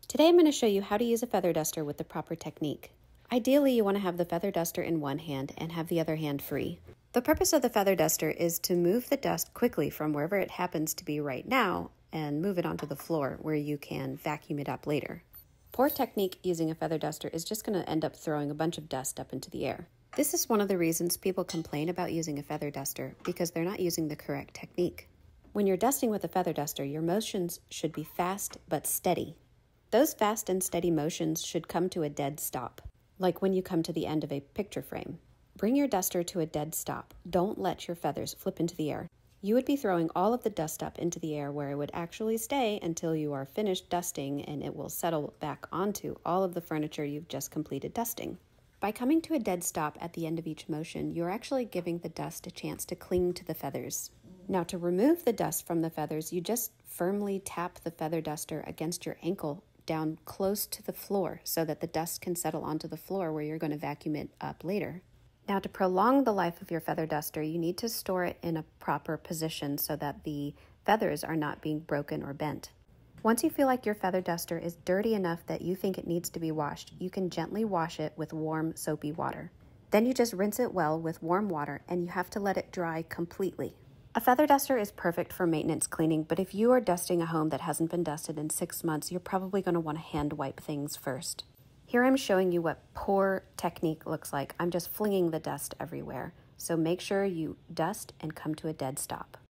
Today I'm going to show you how to use a feather duster with the proper technique. Ideally, you want to have the feather duster in one hand and have the other hand free. The purpose of the feather duster is to move the dust quickly from wherever it happens to be right now and move it onto the floor where you can vacuum it up later. Poor technique using a feather duster is just going to end up throwing a bunch of dust up into the air. This is one of the reasons people complain about using a feather duster, because they're not using the correct technique. When you're dusting with a feather duster, your motions should be fast but steady. Those fast and steady motions should come to a dead stop, like when you come to the end of a picture frame. Bring your duster to a dead stop. Don't let your feathers flip into the air. You would be throwing all of the dust up into the air where it would actually stay until you are finished dusting, and it will settle back onto all of the furniture you've just completed dusting. By coming to a dead stop at the end of each motion, you're actually giving the dust a chance to cling to the feathers. Now, to remove the dust from the feathers, you just firmly tap the feather duster against your ankle down close to the floor so that the dust can settle onto the floor where you're going to vacuum it up later. Now, to prolong the life of your feather duster, you need to store it in a proper position so that the feathers are not being broken or bent. Once you feel like your feather duster is dirty enough that you think it needs to be washed, you can gently wash it with warm, soapy water. Then you just rinse it well with warm water, and you have to let it dry completely. A feather duster is perfect for maintenance cleaning, but if you are dusting a home that hasn't been dusted in 6 months, you're probably going to want to hand wipe things first. Here I'm showing you what poor technique looks like. I'm just flinging the dust everywhere. So make sure you dust and come to a dead stop.